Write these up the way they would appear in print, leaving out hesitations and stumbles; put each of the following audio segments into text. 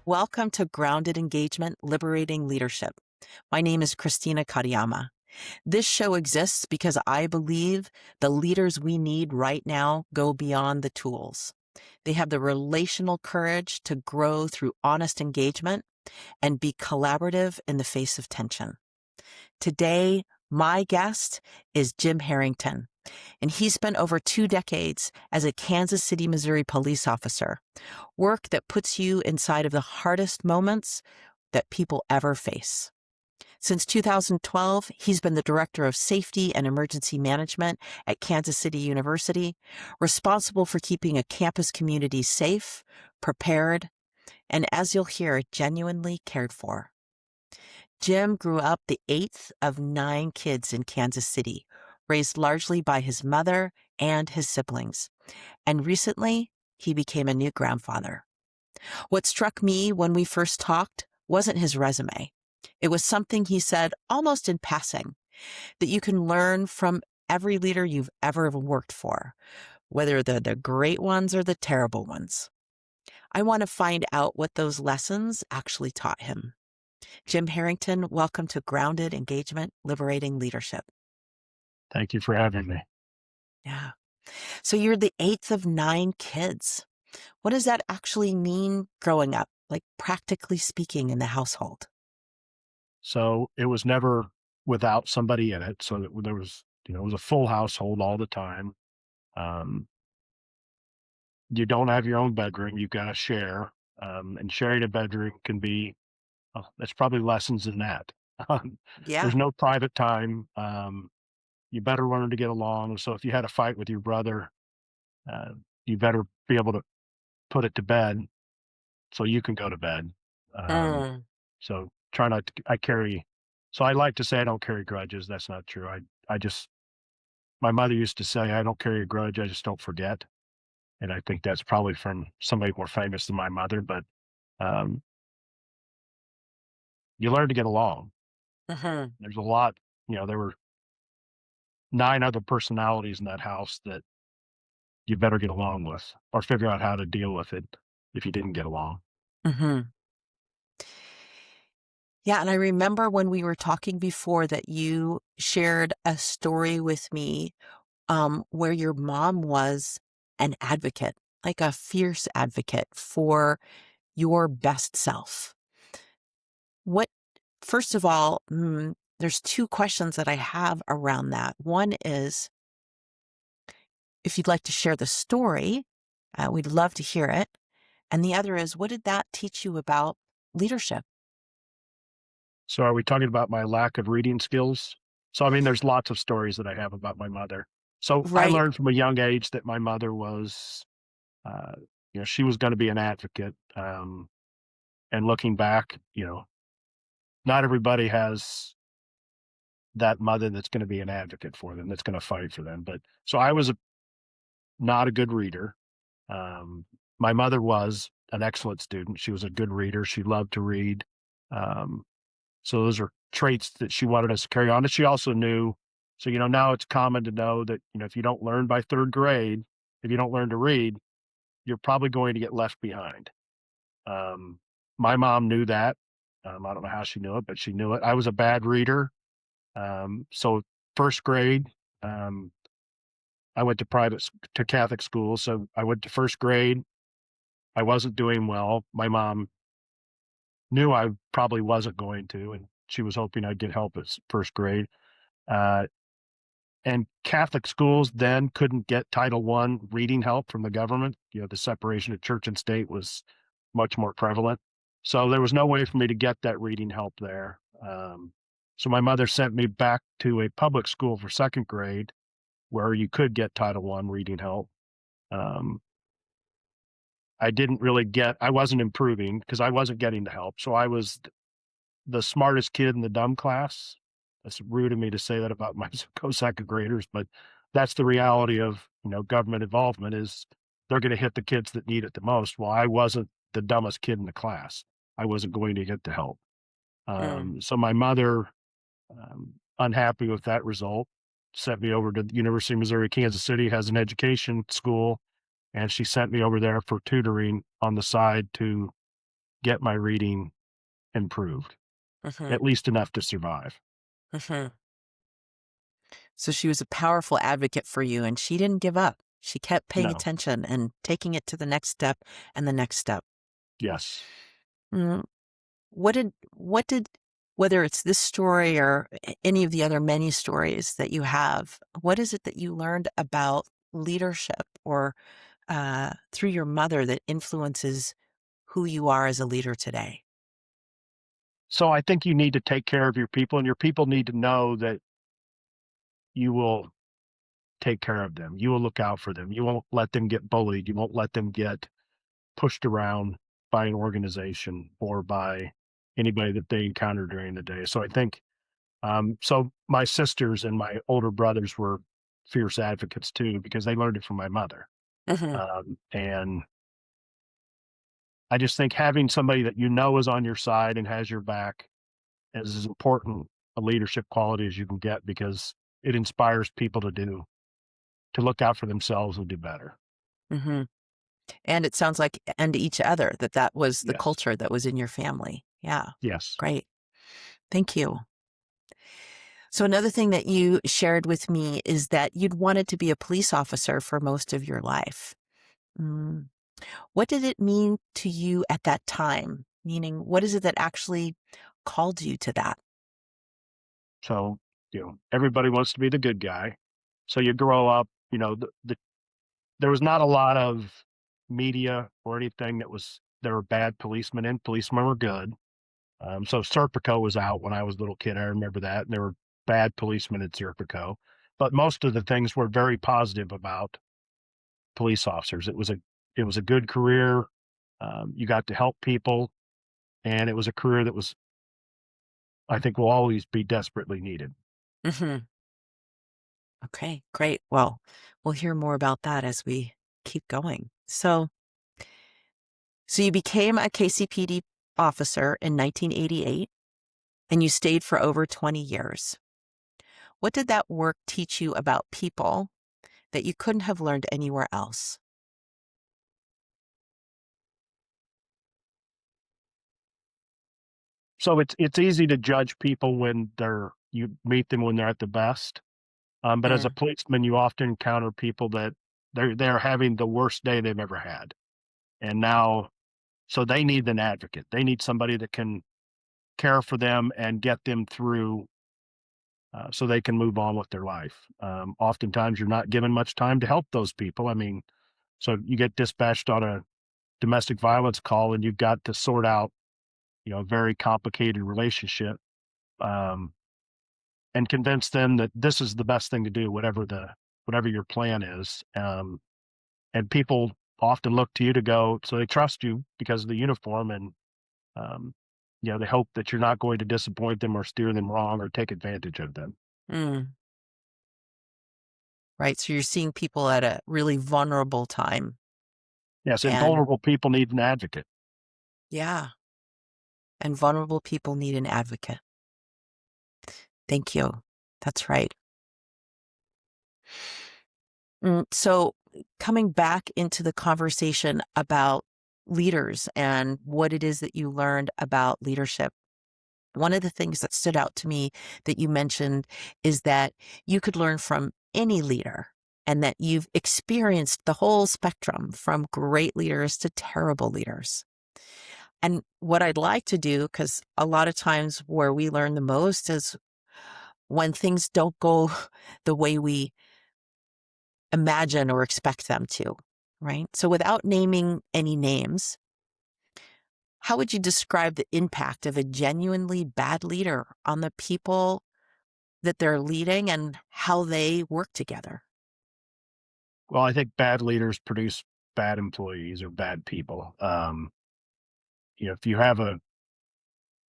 Welcome to Grounded Engagement, Liberating Leadership. My name is Kristina Katayama. This show exists because I believe the leaders we need right now go beyond the tools. They have the relational courage to grow through honest engagement and be collaborative in the face of tension. Today, my guest is Jim Herrington, and he spent over 2 decades as a Kansas City, Missouri police officer, work that puts you inside of the hardest moments that people ever face. Since 2012, he's been the Director of Safety and Emergency Management at Kansas City University, responsible for keeping a campus community safe, prepared, and as you'll hear, genuinely cared for. Jim grew up the 8th of 9 kids in Kansas City, raised largely by his mother and his siblings. And recently, he became a new grandfather. What struck me when we first talked wasn't his resume. It was something he said almost in passing, that you can learn from every leader you've ever worked for, whether they're the great ones or the terrible ones. I want to find out what those lessons actually taught him. Jim Herrington, welcome to Grounded Engagement, Liberating Leadership. Thank you for having me. Yeah. So you're the 8th of 9 kids. What does that actually mean growing up, like practically speaking in the household? So it was never without somebody in it. So there was, it was a full household all the time. Um, you don't have your own bedroom. You've got to share. And sharing a bedroom can be, that's probably lessons in that. Um, Yeah. there's no private time. You better learn to get along. So if you had a fight with your brother, uh, you better be able to put it to bed so you can go to bed. Um, Mm. so try not to, I carry, so I like to say I don't carry grudges. That's not true. I just, my mother used to say, I don't carry a grudge. I just don't forget. And I think that's probably from somebody more famous than my mother, but, um, you learn to get along. Hmm. There's a lot, there were 9 other personalities in that house that you better get along with or figure out how to deal with it if you didn't get along. Hmm. Yeah, and I remember when we were talking before that you shared a story with me where your mom was an advocate, like a fierce advocate for your best self. What, first of all, there's 2 questions that I have around that. One is, if you'd like to share the story, we'd love to hear it. And the other is, what did that teach you about leadership? So are we talking about my lack of reading skills? So, I mean, there's lots of stories that I have about my mother. So I Right. learned from a young age that my mother was, uh, she was going to be an advocate. And looking back, not everybody has that mother that's going to be an advocate for them, that's going to fight for them. But so I was not a good reader. Um, my mother was an excellent student. She was a good reader. She loved to read. Um, So those are traits that she wanted us to carry on. And she also knew, so, now it's common to know that, if you don't learn by 3rd grade, if you don't learn to read, you're probably going to get left behind. Um, my mom knew that. I don't know how she knew it, but she knew it. I was a bad reader. So 1st grade, um, I went to to Catholic school. So I went to 1st grade. I wasn't doing well. My mom knew I probably wasn't going to, and she was hoping I'd get help at 1st grade. Uh, and Catholic schools then couldn't get Title I reading help from the government. The separation of church and state was much more prevalent. So there was no way for me to get that reading help there. So my mother sent me back to a public school for 2nd grade where you could get Title I reading help. Um, I wasn't improving because I wasn't getting the help. So I was the smartest kid in the dumb class. That's rude of me to say that about my co-second graders, but that's the reality of, government involvement is they're going to hit the kids that need it the most. Well, I wasn't the dumbest kid in the class. I wasn't going to get the help. Mm. So my mother, unhappy with that result, sent me over to the University of Missouri, Kansas City, has an education school, and she sent me over there for tutoring on the side to get my reading improved, Mhm. at least enough to survive. Mhm. So she was a powerful advocate for you, and she didn't give up. She kept paying No. attention and taking it to the next step and the next step. Yes. Mm, what did whether it's this story or any of the other many stories that you have, what is it that you learned about leadership or through your mother that influences who you are as a leader today? So I think you need to take care of your people, and your people need to know that you will take care of them. You will look out for them. You won't let them get bullied. You won't let them get pushed around by an organization or by anybody that they encounter during the day. So I think, so my sisters and my older brothers were fierce advocates too, because they learned it from my mother. Hmm. And I just think having somebody that you know is on your side and has your back is as important a leadership quality as you can get, because it inspires people to look out for themselves and do better. Hmm. And it sounds like, and each other, that was the Yes. culture that was in your family. Yeah. Yes. Great. Thank you. So another thing that you shared with me is that you'd wanted to be a police officer for most of your life. Mm. What did it mean to you at that time? Meaning, what is it that actually called you to that? So, everybody wants to be the good guy. So you grow up, there was not a lot of media or anything that was there were bad policemen in. Policemen were good. So Serpico was out when I was a little kid. I remember that. And there were bad policemen at Serpico. But most of the things were very positive about police officers. It was a good career. You got to help people, and it was a career that was, I think, will always be desperately needed. Hmm. Okay, great. Well, we'll hear more about that as we keep going. So you became a KCPD officer in 1988 and you stayed for over 20 years. What did that work teach you about people that you couldn't have learned anywhere else? So it's easy to judge people when you meet them when they're at the best. But as a Mm, policeman, you often encounter people that they're having the worst day they've ever had, and now so they need an advocate. They need somebody that can care for them and get them through, so they can move on with their life. Oftentimes, you're not given much time to help those people. I mean, so you get dispatched on a domestic violence call, and you've got to sort out, a very complicated relationship. Um, and convince them that this is the best thing to do, whatever your plan is. And people often look to you to go, so they trust you because of the uniform, and um, they hope that you're not going to disappoint them or steer them wrong or take advantage of them. mm, right. So you're seeing people at a really vulnerable time. Yes, and And vulnerable people need an advocate. yeah, and vulnerable people need an advocate. Thank you. That's right. So coming back into the conversation about leaders and what it is that you learned about leadership. One of the things that stood out to me that you mentioned is that you could learn from any leader and that you've experienced the whole spectrum from great leaders to terrible leaders. And what I'd like to do, because a lot of times where we learn the most is when things don't go the way we imagine or expect them to, right? So without naming any names, how would you describe the impact of a genuinely bad leader on the people that they're leading and how they work together? Well, I think bad leaders produce bad employees or bad people. If you have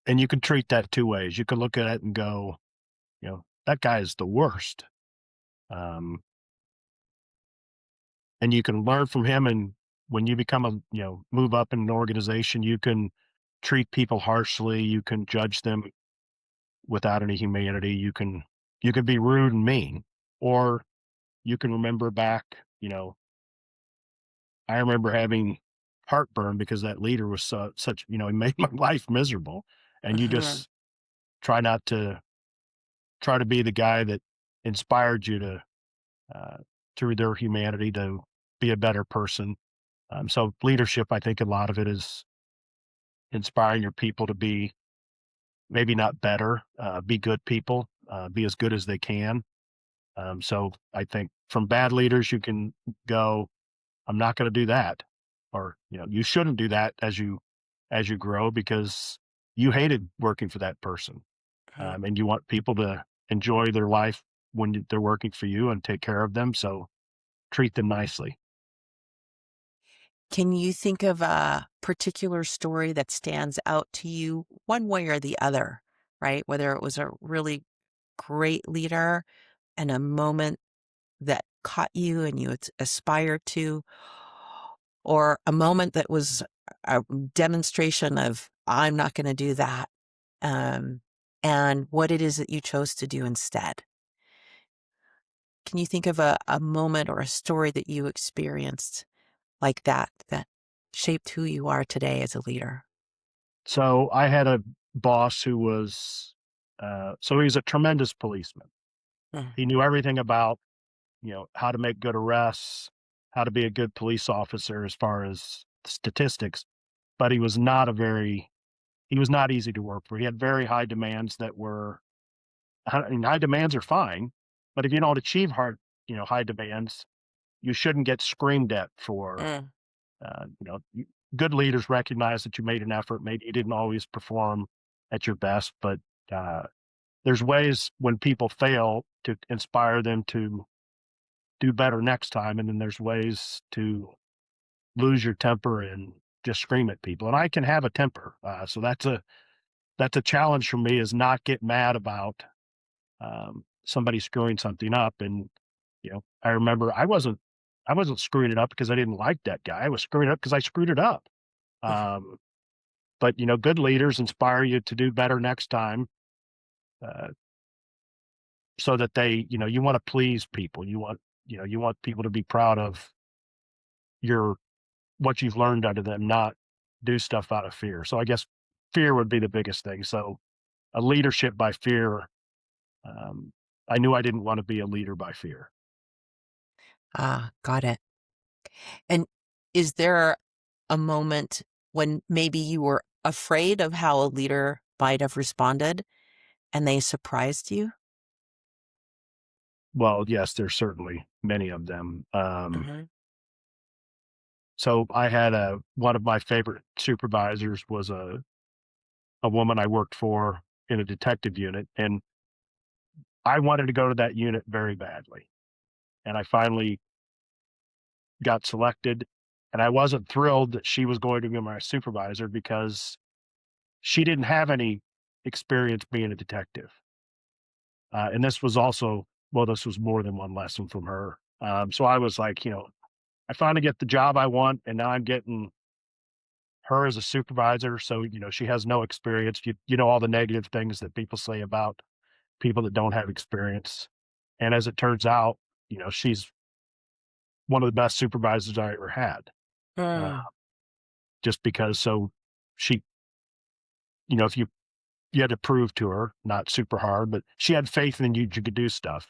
and you can treat that two ways. You can look at it and go, that guy is the worst. Um, and you can learn from him. And when you become move up in an organization, you can treat people harshly. You can judge them without any humanity. You can be rude and mean, or you can remember back. I remember having heartburn because that leader was such, he made my life miserable. And you Mhm. just try not to try to be the guy that inspired you uh, through their humanity to be a better person. So leadership, I think a lot of it is inspiring your people to be maybe not better, be good people, be as good as they can. So I think from bad leaders, you can go, I'm not going to do that. Or, you shouldn't do that as you grow because you hated working for that person. Mhm. And you want people to enjoy their life when they're working for you and take care of them. So treat them nicely. Can you think of a particular story that stands out to you one way or the other, right? Whether it was a really great leader and a moment that caught you and you aspired to, or a moment that was a demonstration of, I'm not going to do that, um, and what it is that you chose to do instead. Can you think of a moment or a story that you experienced like that, that shaped who you are today as a leader? So I had a boss who was, so he was a tremendous policeman. Mm, He knew everything about, how to make good arrests, how to be a good police officer as far as statistics, but he was not easy to work for. He had very high demands that were, I mean, high demands are fine, but if you don't achieve high demands, you shouldn't get screamed at for, mm, good leaders recognize that you made an effort. Maybe you didn't always perform at your best, but uh, there's ways when people fail to inspire them to do better next time. And then there's ways to lose your temper and just scream at people. And I can have a temper. So that's a challenge for me is not get mad about somebody screwing something up. And, I remember I wasn't screwing it up because I didn't like that guy. I was screwing it up because I screwed it up. Um, but good leaders inspire you to do better next time. Uh, so that you want to please people. You want people to be proud of your what you've learned out of them, not do stuff out of fear. So I guess fear would be the biggest thing. So a leadership by fear. Um, I knew I didn't want to be a leader by fear. got it. And is there a moment when maybe you were afraid of how a leader might have responded and they surprised you? Well, yes, there's certainly many of them. Mhm. So I had one of my favorite supervisors was a woman I worked for in a detective unit, and I wanted to go to that unit very badly. And I finally got selected, and I wasn't thrilled that she was going to be my supervisor because she didn't have any experience being a detective. And this was also, well, this was more than one lesson from her. So I was like, I finally get the job I want, and now I'm getting her as a supervisor. So, she has no experience. You know, all the negative things that people say about people that don't have experience. And as it turns out, she's one of the best supervisors I ever had. Uh, Mm, just because, so she, if you had to prove to her, not super hard, but she had faith in you, you could do stuff.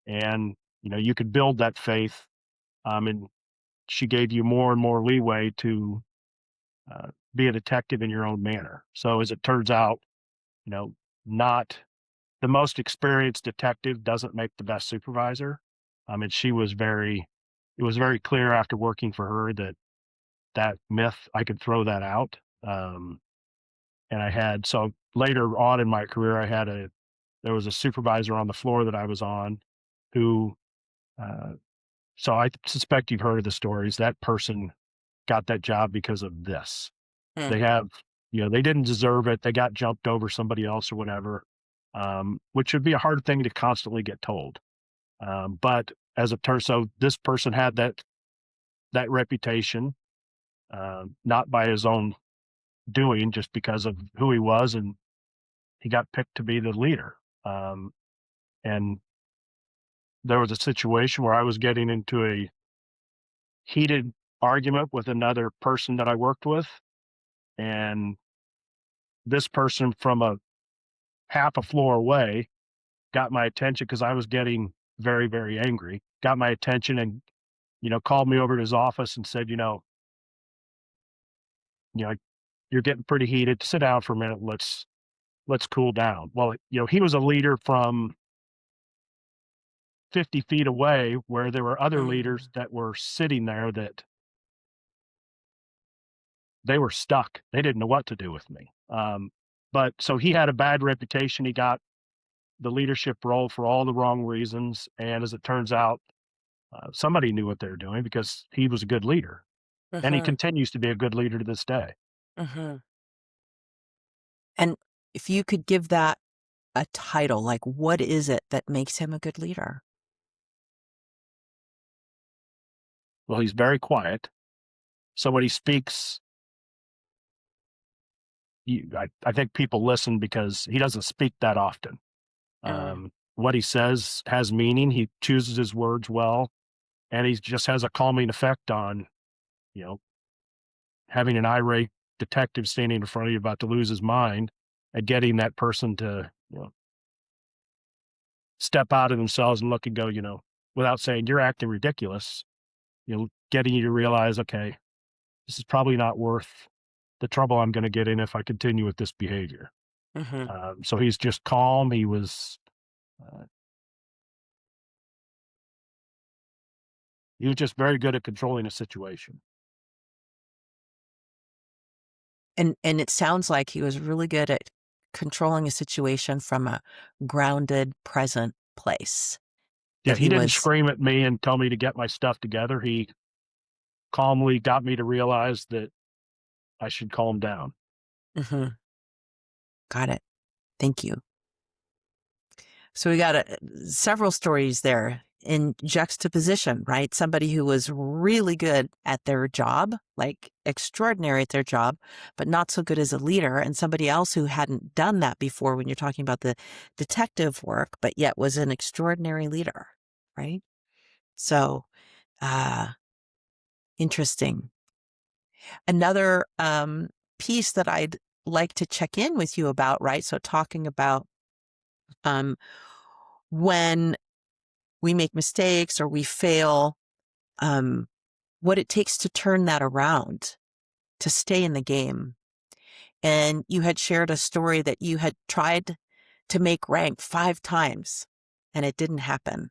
And, you could build that faith. And she gave you more and more leeway to be a detective in your own manner. So as it turns out, you know, not the most experienced detective doesn't make the best supervisor. And it was very clear after working for her that that myth, I could throw that out. Um, and so later on in my career, there was a supervisor on the floor that I was on who, uh, so I suspect you've heard of the stories. That person got that job because of this. mm, They have, they didn't deserve it. They got jumped over somebody else or whatever, which would be a hard thing to constantly get told. But as it turns, so this person had that reputation, not by his own doing, just because of who he was, and he got picked to be the leader. And there was a situation where I was getting into a heated argument with another person that I worked with, and this person from a half a floor away got my attention because I was getting very, very angry, got my attention and, called me over to his office and said, you know, you're getting pretty heated. Sit down for a minute. Let's cool down. Well, he was a leader from 50 feet away where there were other leaders Mm, that were sitting there that they were stuck. They didn't know what to do with me. But so he had a bad reputation. He got the leadership role for all the wrong reasons. And as it turns out, somebody knew what they were doing because he was a good leader. And he mhm, continues to be a good leader to this day. mhm. And if you could give that a title, like, what is it that makes him a good leader? Well, he's very quiet. So when he speaks, I think people listen because he doesn't speak that often. Mm, What he says has meaning. He chooses his words well, and he just has a calming effect on, you know, having an irate detective standing in front of you about to lose his mind and getting that person to, step out of themselves and look and go, without saying you're acting ridiculous, getting you to realize, okay, this is probably not worth the trouble I'm going to get in if I continue with this behavior. mhm. So he's just calm. Uh, he was just very good at controlling a situation. And it sounds like he was really good at controlling a situation from a grounded, present place, Yeah, that he he didn't was scream at me and tell me to get my stuff together. He calmly got me to realize that I should calm down. Mhm, got it. Thank you. So we got several stories there in juxtaposition, right? Somebody who was really good at their job, like extraordinary at their job, but not so good as a leader, and somebody else who hadn't done that before when you're talking about the detective work, but yet was an extraordinary leader, right? So, uh, interesting. Another piece that I'd like to check in with you about, right? So, talking about um, when we make mistakes or we fail, um, what it takes to turn that around, to stay in the game. And you had shared a story that you had tried to make rank 5 times and it didn't happen.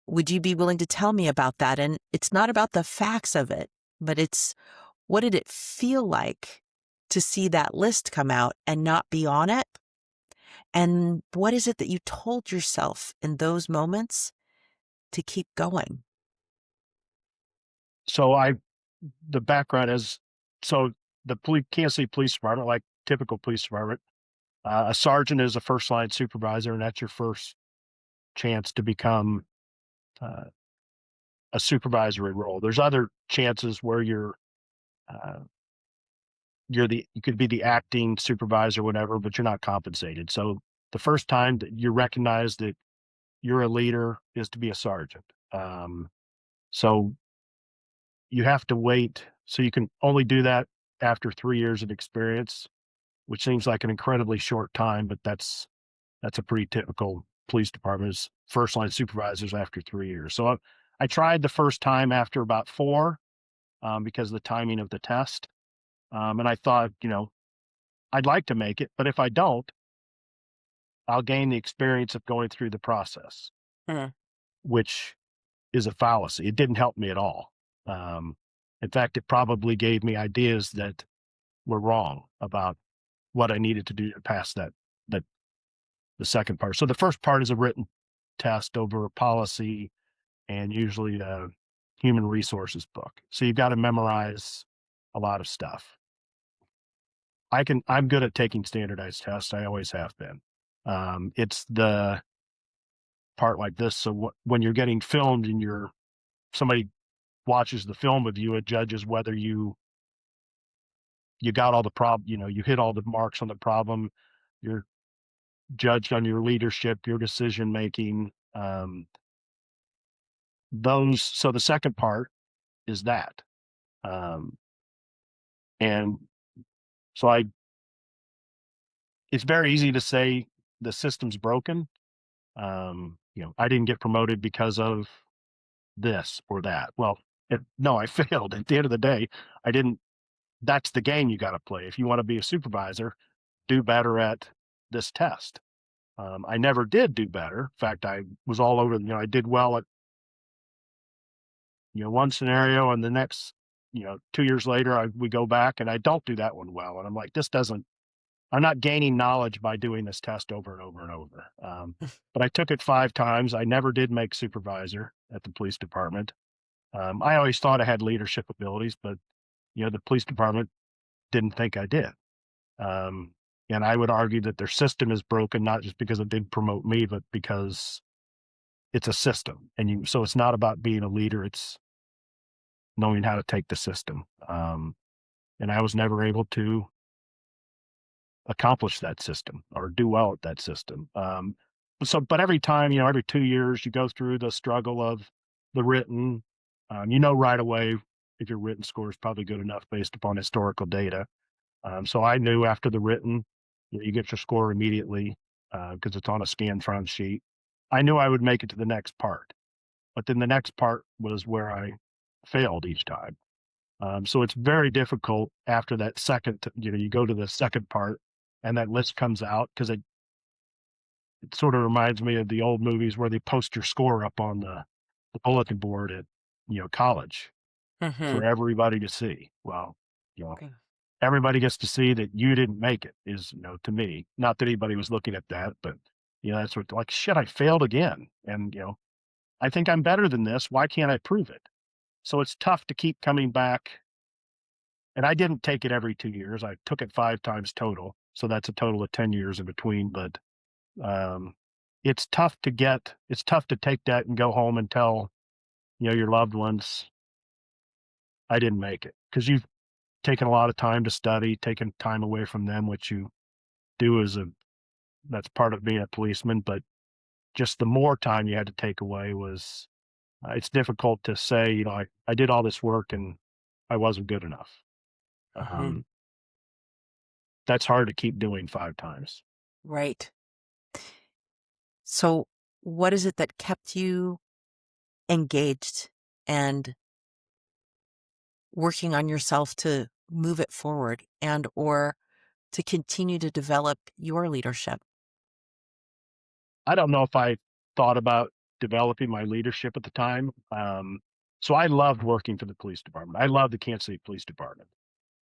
Would you be willing to tell me about that? And it's not about the facts of it, but it's what did it feel like to see that list come out and not be on it? And what is it that you told yourself in those moments to keep going? So the background is, so the Kansas City Police Department, like typical police department, a sergeant is a first line supervisor, and that's your first chance to become uh, a supervisory role. There's other chances where uh, you could be the acting supervisor, whatever, but you're not compensated. So the first time that you recognize that you're a leader is to be a sergeant. So you have to wait. So you can only do that after 3 years of experience, which seems like an incredibly short time, but that's a pretty typical police department is first line supervisors after 3 years. So I tried the first time after about four because of the timing of the test. And I thought, I'd like to make it, but if I don't, I'll gain the experience of going through the process, Mm, which is a fallacy. It didn't help me at all. Um, in fact, it probably gave me ideas that were wrong about what I needed to do to pass that the second part. So the first part is a written test over policy and usually a human resources book. So you've got to memorize a lot of stuff. I'm good at taking standardized tests. I always have been. It's the part like this. So when you're getting filmed and somebody watches the film of you, it judges whether you got all the you hit all the marks on the problem. You're judged on your leadership, your decision making. So the second part is that. Um, and so it's very easy to say the system's broken. I didn't get promoted because of this or that. Well, no, I failed. At the end of the day, I didn't. That's the game you got to play. If you want to be a supervisor, do better at this test. I never did do better. In fact, I was all over. I did well at one scenario, and the next, 2 years later, we go back and I don't do that one well, and I'm like, this doesn't. I'm not gaining knowledge by doing this test over and over and over. But I took it 5 times. I never did make supervisor at the police department. I always thought I had leadership abilities, but the police department didn't think I did. Um, and I would argue that their system is broken, not just because it didn't promote me, but because it's a system. So it's not about being a leader. It's knowing how to take the system. And I was never able to accomplish that system or do well at that system. But every time, every 2 years, you go through the struggle of the written. Right away if your written score is probably good enough based upon historical data. So I knew after the written, you get your score immediately because it's on a scan front sheet. I knew I would make it to the next part, but then the next part was where I failed each time. So it's very difficult after that second, you go to the second part and that list comes out because it sort of reminds me of the old movies where they post your score up on the bulletin board at, college Hmm. for everybody to see. Well, you know, everybody gets to see that you didn't make it is, to me, not that anybody was looking at that, but, that's what like, shit, I failed again. And, I think I'm better than this. Why can't I prove it? So it's tough to keep coming back. And I didn't take it every 2 years. I took it 5 times total. So that's a total of 10 years in between. But um, it's tough to take that and go home and tell, your loved ones, I didn't make it because you've taken a lot of time to study, taken time away from them, which you do that's part of being a policeman. But just the more time you had to take away it's difficult to say, I did all this work and I wasn't good enough. Hmm. Um, that's hard to keep doing 5 times. Right. So, what is it that kept you engaged and working on yourself to move it forward and or to continue to develop your leadership? I don't know if I thought about developing my leadership at the time. So I loved working for the police department. I love the Kansas City Police Department.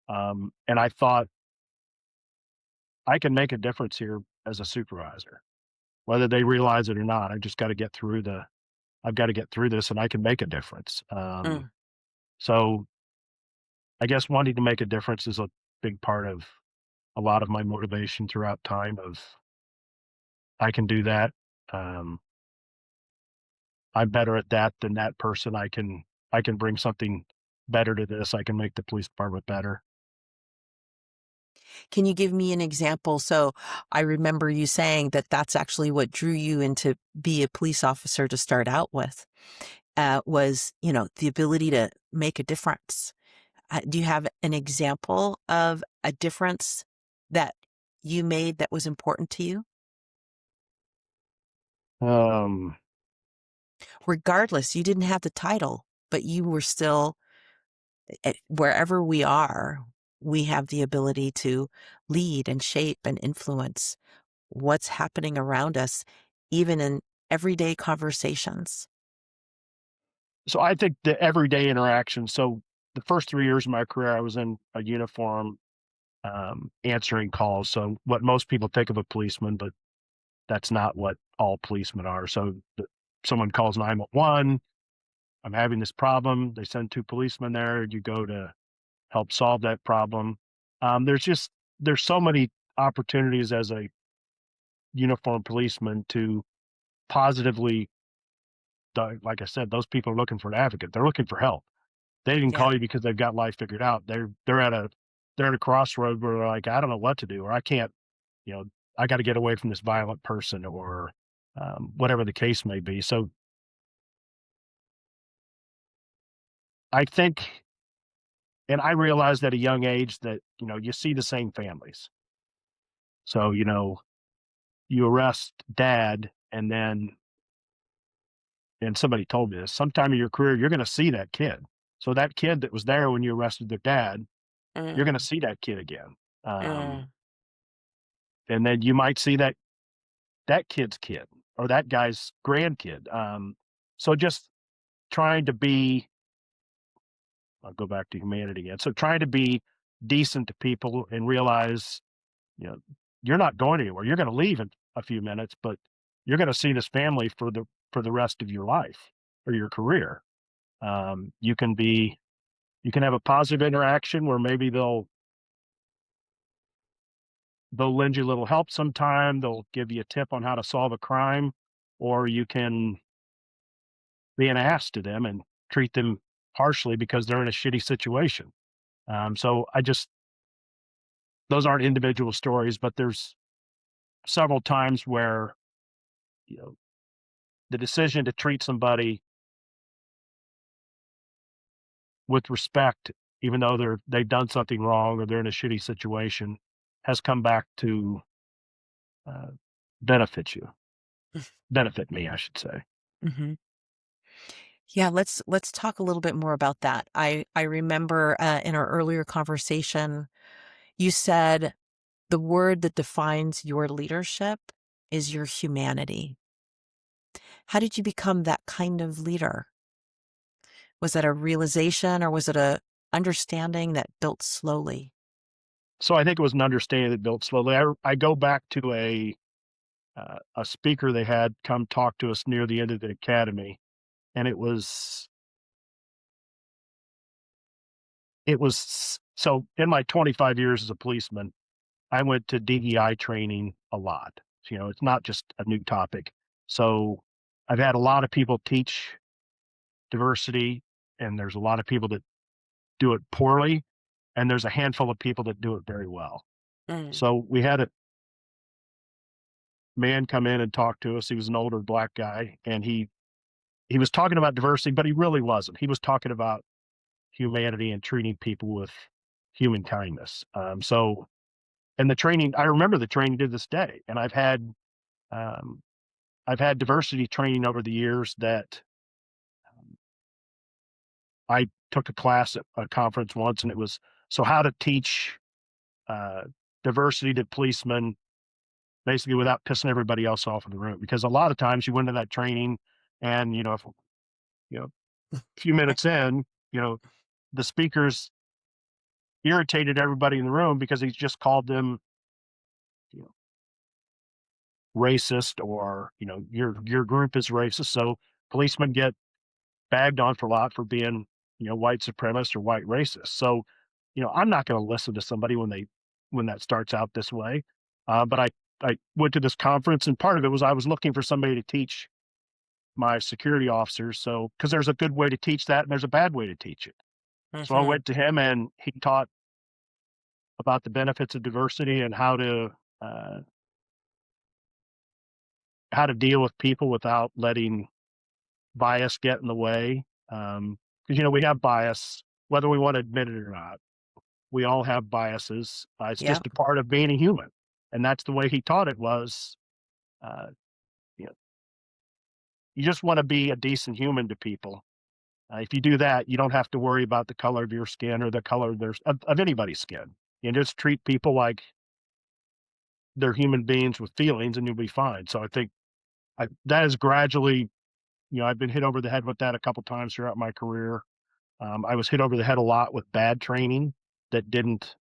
And I thought I can make a difference here as a supervisor, whether they realize it or not. I've got to get through this and I can make a difference. Mm. So I guess wanting to make a difference is a big part of a lot of my motivation throughout time of I can do that. Um, I'm better at that than that person. I can bring something better to this. I can make the police department better. Can you give me an example? So, I remember you saying that that's actually what drew you into be a police officer to start out with, was, the ability to make a difference. Do you have an example of a difference that you made that was important to you? Um, Regardless, you didn't have the title, but you were still, wherever we are, we have the ability to lead and shape and influence what's happening around us, even in everyday conversations. so I think the everyday interaction. So the first 3 years of my career, I was in a uniform, answering calls. So what most people think of a policeman, but that's not what all policemen are. So someone calls 911. I'm having this problem. They send 2 policemen there. You go to help solve that problem. There's so many opportunities as a uniformed policeman to positively, like I said, those people are looking for an advocate. They're looking for help. They didn't Yeah. call you because they've got life figured out. They're at a crossroad where they're like, I don't know what to do, or I can't, you know, I got to get away from this violent person, or whatever the case may be. So I think, and I realized at a young age that, you see the same families. So, you arrest dad and somebody told me this, sometime in your career, you're going to see that kid. So that kid that was there when you arrested their dad, you're going to Mm, see that kid again. Um, mm, and then you might see that kid's kid or that guy's grandkid. So just trying to be, I'll go back to humanity again. So trying to be decent to people and realize, you know, you're not going anywhere. You're going to leave in a few minutes, but you're going to see this family for the rest of your life or your career. Um, you can be you can have a positive interaction where maybe they'll lend you a little help sometime. They'll give you a tip on how to solve a crime, or you can be an ass to them and treat them harshly because they're in a shitty situation. So I just those aren't individual stories, but there's several times where you know the decision to treat somebody with respect, even though they've done something wrong or they're in a shitty situation, has come back to uh, benefit you, benefit me, I should say. mhm. Yeah, let's talk a little bit more about that. I remember, in our earlier conversation, you said the word that defines your leadership is your humanity. How did you become that kind of leader? Was that a realization or was it a understanding that built slowly? So I think it was an understanding that built slowly. I go back to a speaker they had come talk to us near the end of the academy, and it was so in my 25 years as a policeman, I went to DEI training a lot. So, it's not just a new topic. So I've had a lot of people teach diversity, and there's a lot of people that do it poorly, and there's a handful of people that do it very well. Mm, So we had a man come in and talk to us. He was an older black guy, and he was talking about diversity, but he really wasn't. He was talking about humanity and treating people with human kindness. And the training, I remember the training to this day, and um, I've had diversity training over the years that I took a class at a conference once, and it was so how to teach uh, diversity to policemen, basically without pissing everybody else off in the room. Because a lot of times you went to that training, and if a few minutes in, the speakers irritated everybody in the room because he's just called them, you know, racist, or your group is racist. So policemen get bagged on for a lot for being white supremacist or white racist. So I'm not going to listen to somebody when that starts out this way. But I went to this conference, and part of it was I was looking for somebody to teach my security officers. So because there's a good way to teach that and there's a bad way to teach it. So I mhm, went to him, and he taught about the benefits of diversity and uh, how to deal with people without letting bias get in the way. Because we have bias, whether we want to admit it or not. We all have biases. It's yep, just a part of being a human, and that's the way he taught it. Was uh, you know, you just want to be a decent human to people. If you do that, you don't have to worry about the color of your skin or the color of anybody's skin. You just treat people like they're human beings with feelings, and you'll be fine. So I think that is gradually, I've been hit over the head with that a couple times throughout my career. I was hit over the head a lot with bad training that didn't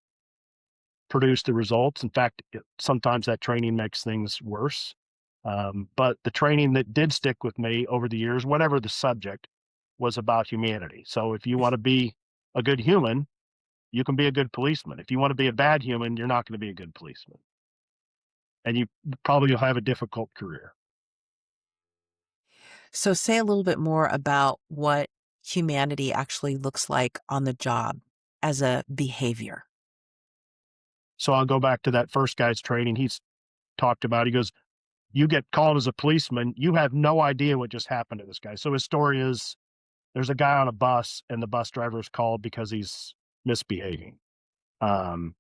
produce the results. In fact, sometimes that training makes things worse. But the training that did stick with me over the years, whatever the subject, was about humanity. So if you want to be a good human, you can be a good policeman. If you want to be a bad human, you're not going to be a good policeman. And you probably will have a difficult career. So say a little bit more about what humanity actually looks like on the job as a behavior. So I'll go back to that first guy's training. He's talked about, he goes, you get called as a policeman, you have no idea what just happened to this guy. So his story is there's a guy on a bus and the bus driver is called because he's misbehaving. Um,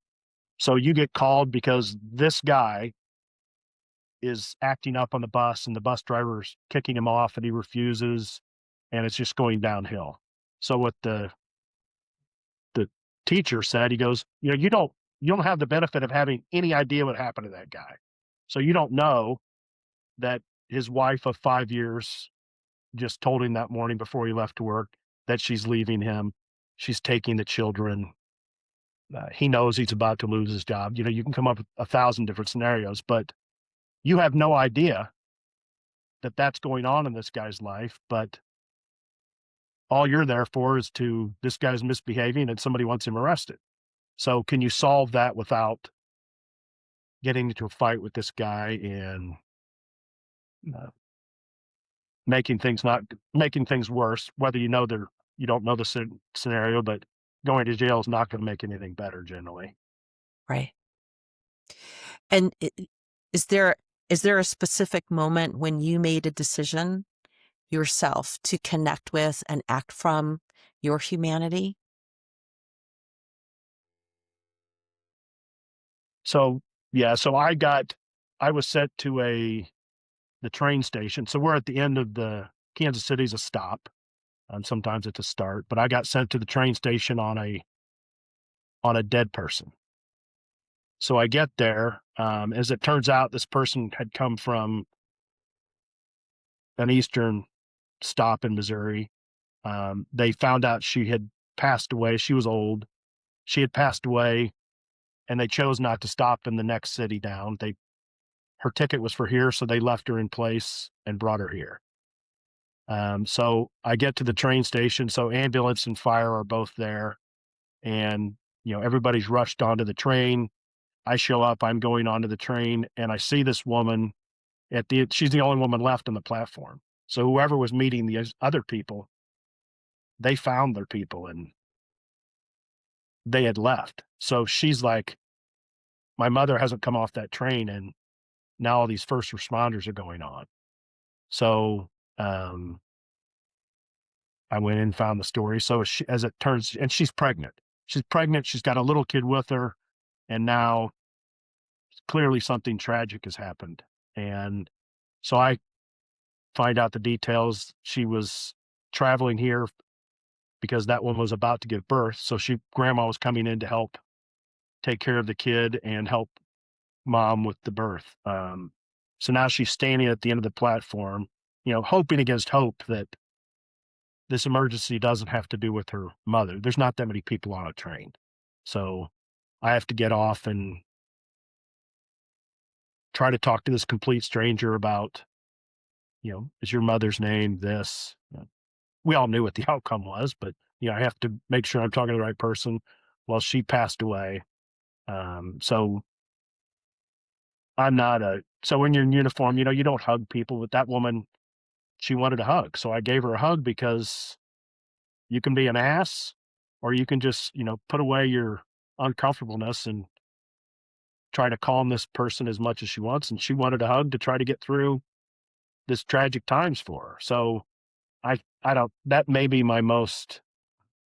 so you get called because this guy is acting up on the bus and the bus driver's kicking him off and he refuses and it's just going downhill. So what the teacher said, he goes, you don't have the benefit of having any idea what happened to that guy. So you don't know that his wife of 5 years just told him that morning before he left to work that she's leaving him. She's taking the children. He knows he's about to lose his job. You can come up with 1,000 different scenarios, but you have no idea that that's going on in this guy's life. But all you're there for is this guy's misbehaving and somebody wants him arrested. So can you solve that without getting into a fight with this guy and uh, making things worse? Whether you don't know the scenario, but going to jail is not going to make anything better generally. Right. And is there a specific moment when you made a decision yourself to connect with and act from your humanity? So yeah, so I was sent to the train station. So we're at the end of Kansas City's a stop. Sometimes it's a start, but I got sent to the train station on a dead person. So I get there. As it turns out, this person had come from an eastern stop in Missouri. They found out she had passed away. She was old. She had passed away, and they chose not to stop in the next city down. Her ticket was for here, so they left her in place and brought her here. So I get to the train station. So ambulance and fire are both there, and everybody's rushed onto the train. I show up. I'm going onto the train, and I see this woman she's the only woman left on the platform. So whoever was meeting the other people, they found their people and they had left. So she's like, my mother hasn't come off that train, and now all these first responders are going on. So I went in and found the story. So as it turns, and she's pregnant. She's pregnant. She's got a little kid with her, and now clearly something tragic has happened. And so I find out the details. She was traveling here because that one was about to give birth. So grandma was coming in to help take care of the kid and help mom with the birth. So now she's standing at the end of the platform, hoping against hope that this emergency doesn't have to do with her mother. There's not that many people on a train. So I have to get off and try to talk to this complete stranger about, is your mother's name this? We all knew what the outcome was, but I have to make sure I'm talking to the right person. Well, she passed away. So so when you're in uniform, you don't hug people, but that woman, she wanted a hug. So I gave her a hug because you can be an ass or you can just, put away your uncomfortableness and try to calm this person as much as she wants. And she wanted a hug to try to get through this tragic times for her. So that may be my most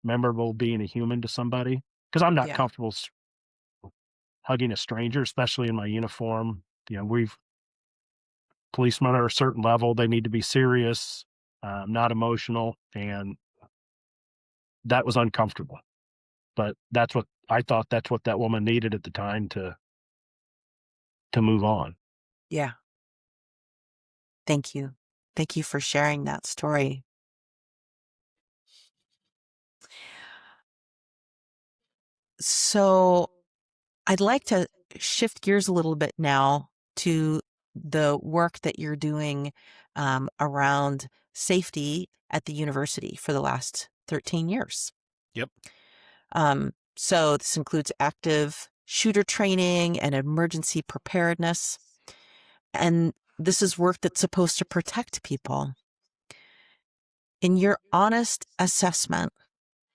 memorable being a human to somebody, because I'm not Yeah. comfortable hugging a stranger, especially in my uniform. Policemen are a certain level. They need to be serious, not emotional. And that was uncomfortable, but that's what I thought that woman needed at the time to move on. Yeah. Thank you. Thank you for sharing that story. So I'd like to shift gears a little bit now to the work that you're doing around safety at the university for the last 13 years. Yep. So this includes active shooter training and emergency preparedness. And this is work that's supposed to protect people. In your honest assessment,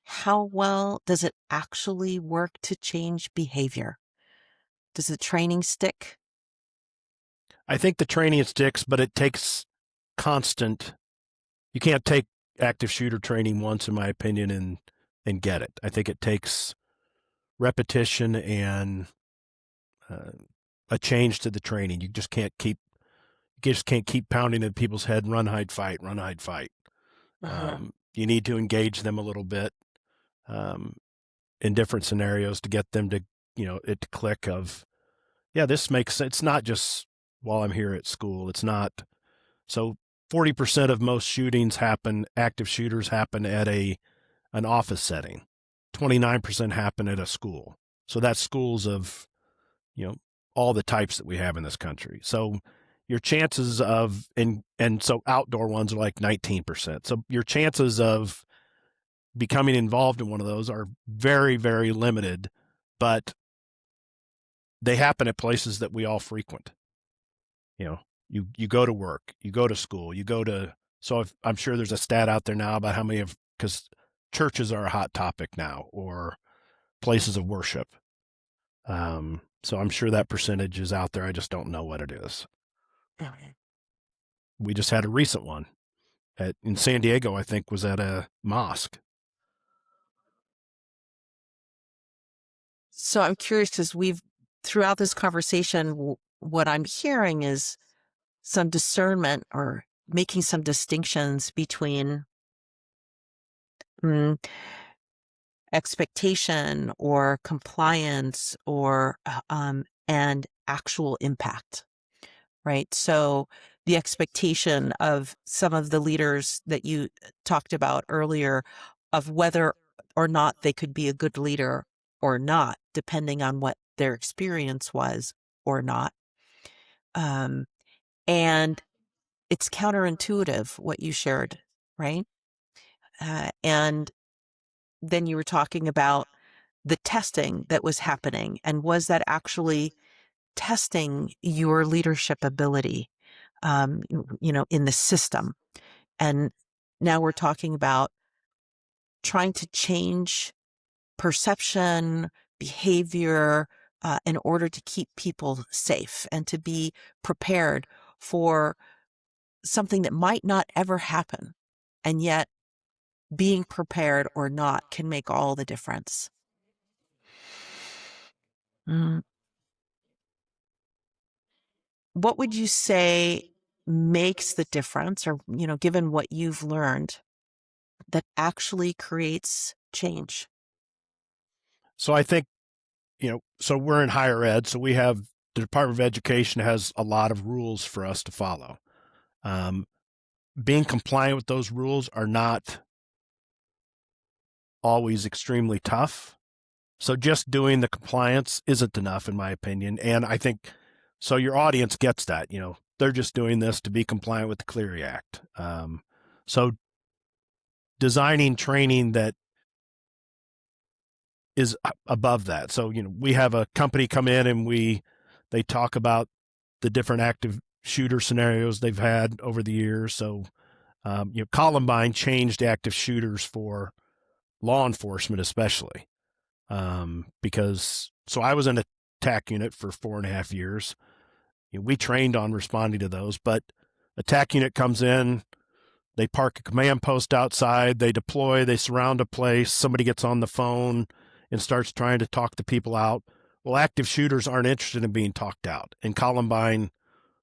how well does it actually work to change behavior? Does the training stick? I think the training sticks, but it takes constant. You can't take active shooter training once, in my opinion, and get it. I think it takes repetition and a change to the training. You just can't keep pounding in people's head, run, hide, fight, run, hide, fight. Uh-huh. You need to engage them a little bit um, in different scenarios to get them to, it to click of, yeah, this makes sense. It's not just while I'm here at school. It's not. So 40% of most shootings happen, active shooters happen at an office setting. 29% happen at a school. So that's schools of, you know, all the types that we have in this country. So your chances of, and so outdoor ones are like 19%. So your chances of becoming involved in one of those are very, very limited, but they happen at places that we all frequent. You go to work, you go to school, I'm sure there's a stat out there now about how many of, because churches are a hot topic now, or places of worship. So I'm sure that percentage is out there. I just don't know what it is. Okay. We just had a recent one in San Diego, I think, was at a mosque. So I'm curious because throughout this conversation, what I'm hearing is some discernment or making some distinctions between mm, expectation or compliance or and actual impact, right? So the expectation of some of the leaders that you talked about earlier of whether or not they could be a good leader or not, depending on what their experience was or not. Um, and it's counterintuitive what you shared, right? And then you were talking about the testing that was happening. And was that actually testing your leadership ability, in the system? And now we're talking about trying to change perception, behavior, in order to keep people safe and to be prepared for something that might not ever happen. And yet, being prepared or not can make all the difference. Mm. What would you say makes the difference, or, given what you've learned, that actually creates change? So I think, so we're in higher ed. So the Department of Education has a lot of rules for us to follow. Being compliant with those rules are not always extremely tough. So just doing the compliance isn't enough, in my opinion. And I think so your audience gets that, they're just doing this to be compliant with the Clery Act. So designing training that is above that. So, we have a company come in and they talk about the different active shooter scenarios they've had over the years. So, Columbine changed active shooters for law enforcement, especially. Because so I was in a TAC unit for 4.5 years. We trained on responding to those, but a TAC unit comes in, they park a command post outside, they deploy, they surround a place, somebody gets on the phone and starts trying to talk the people out. Well, active shooters aren't interested in being talked out. And Columbine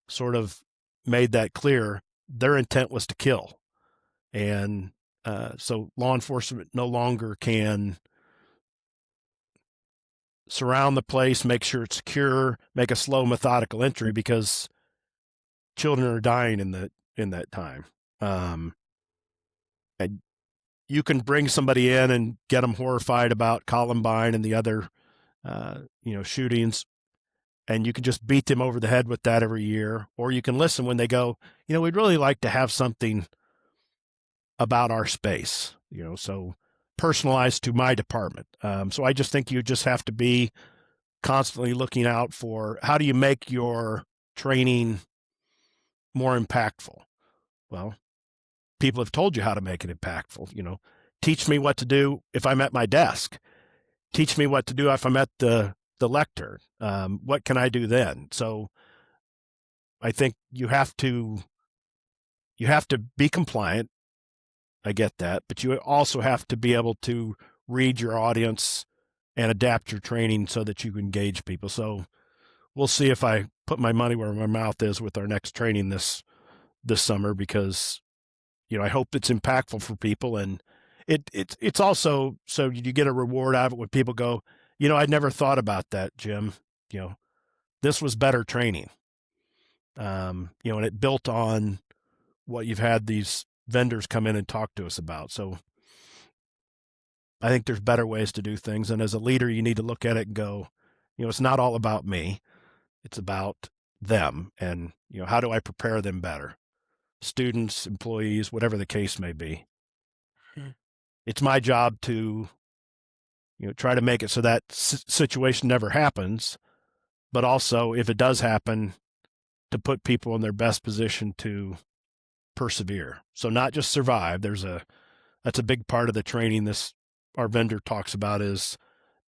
sort of made that clear. Their intent was to kill. And so law enforcement no longer can surround the place, make sure it's secure, make a slow, methodical entry because children are dying in that time. And you can bring somebody in and get them horrified about Columbine and the other, shootings, and you can just beat them over the head with that every year. Or you can listen when they go, we'd really like to have something about our space, so personalized to my department. So I just think you just have to be constantly looking out for how do you make your training more impactful? Well, people have told you how to make it impactful. Teach me what to do if I'm at my desk. Teach me what to do if I'm at the lectern. What can I do then? So I think you have to be compliant. I get that, but you also have to be able to read your audience and adapt your training so that you can engage people. So we'll see if I put my money where my mouth is with our next training this summer, because I hope it's impactful for people, and it's also so you get a reward out of it when people go, I'd never thought about that, Jim. This was better training. And it built on what you've had these vendors come in and talk to us about. So I think there's better ways to do things. And as a leader, you need to look at it and go, it's not all about me. It's about them. And, how do I prepare them better? Students, employees, whatever the case may be. Mm. It's my job to, try to make it so that situation never happens. But also, if it does happen, to put people in their best position to persevere. So not just survive. That's a big part of the training our vendor talks about is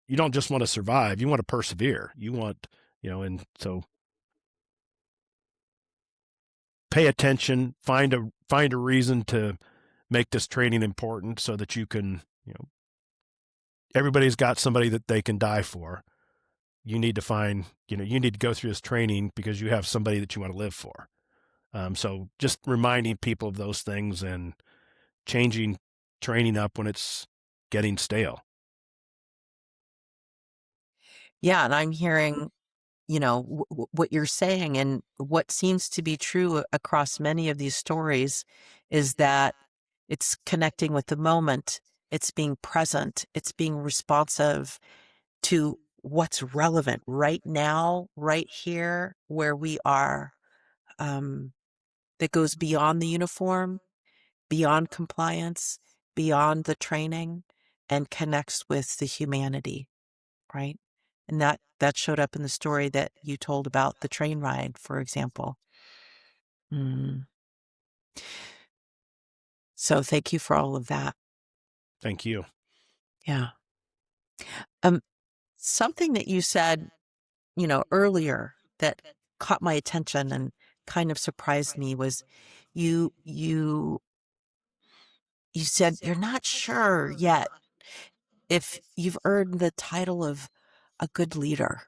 you don't just want to survive, you want to persevere. You want, and so pay attention, find a reason to make this training important so that you can, everybody's got somebody that they can die for. You need to find, you need to go through this training because you have somebody that you want to live for. So just reminding people of those things and changing training up when it's getting stale. Yeah, and I'm hearing, what you're saying, and what seems to be true across many of these stories is that it's connecting with the moment, it's being present, it's being responsive to what's relevant right now, right here, where we are. Um, that goes beyond the uniform, beyond compliance, beyond the training, and connects with the humanity, right? And that showed up in the story that you told about the train ride, for example. Mm. So thank you for all of that. Thank you. Yeah. Um, something that you said, earlier that caught my attention and kind of surprised me was you you you said you're not sure yet if you've earned the title of a good leader.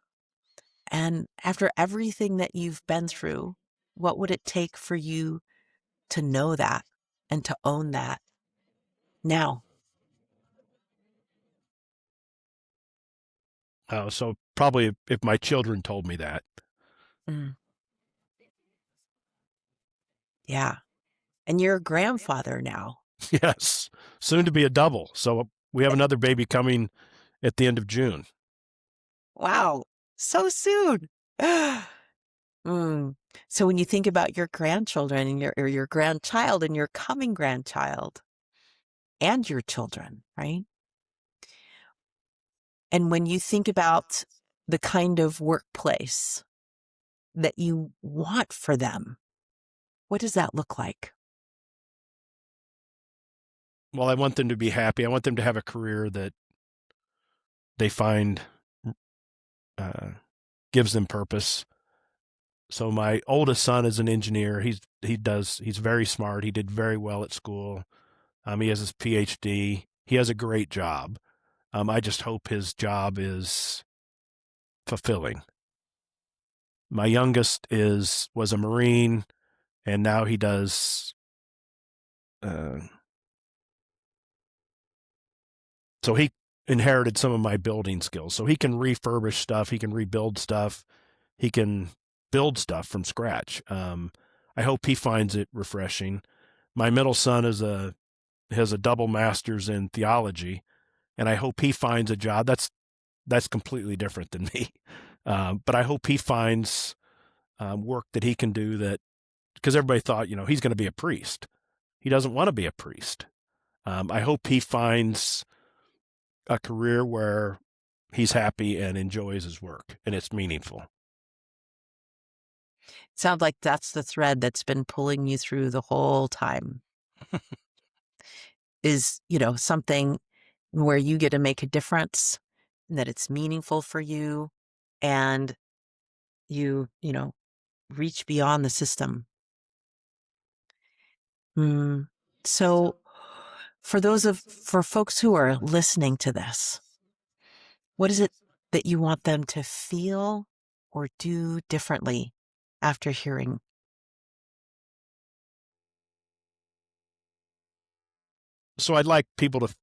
And after everything that you've been through, what would it take for you to know that and to own that now? So probably if my children told me that. Mm, yeah. And you're a grandfather now. Yes, soon to be a double. So we have another baby coming at the end of June. Wow. So soon. Mm. So when you think about your grandchildren and your grandchild and your coming grandchild and your children, right? And when you think about the kind of workplace that you want for them, what does that look like? Well, I want them to be happy. I want them to have a career that they find uh, gives them purpose. So my oldest son is an engineer. He's very smart. He did very well at school. He has his PhD. He has a great job. I just hope his job is fulfilling. My youngest was a Marine, and now he does. Uh, so he inherited some of my building skills. So he can refurbish stuff. He can rebuild stuff. He can build stuff from scratch. I hope he finds it refreshing. My middle son has a double master's in theology, and I hope he finds a job that's completely different than me. But I hope he finds work that he can do that, because everybody thought, he's going to be a priest. He doesn't want to be a priest. I hope he finds a career where he's happy and enjoys his work and it's meaningful. Sounds like that's the thread that's been pulling you through the whole time is, something where you get to make a difference and that it's meaningful for you and you reach beyond the system. Mm. So For folks who are listening to this, what is it that you want them to feel or do differently after hearing? So I'd like people to,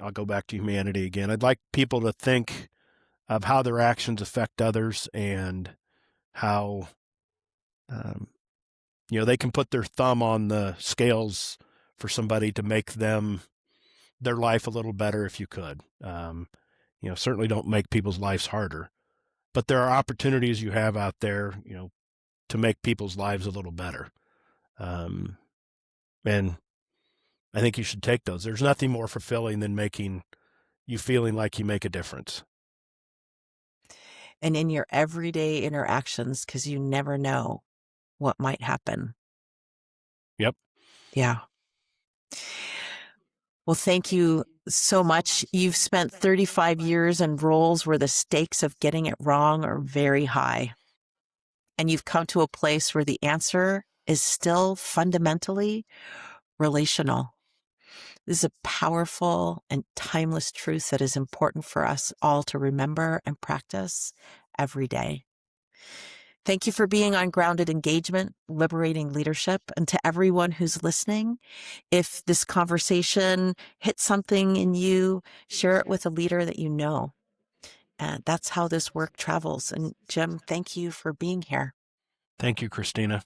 I'll go back to humanity again. I'd like people to think of how their actions affect others and how, um, they can put their thumb on the scales for somebody to make their life a little better if you could. Certainly don't make people's lives harder, but there are opportunities you have out there, to make people's lives a little better. And I think you should take those. There's nothing more fulfilling than making you feeling like you make a difference. And in your everyday interactions, because you never know what might happen. Yep. Yeah. Well, thank you so much. You've spent 35 years in roles where the stakes of getting it wrong are very high. And you've come to a place where the answer is still fundamentally relational. This is a powerful and timeless truth that is important for us all to remember and practice every day. Thank you for being on Grounded Engagement, Liberating Leadership. And to everyone who's listening, if this conversation hit something in you, share it with a leader that you know. And that's how this work travels. And Jim, thank you for being here. Thank you, Kristina.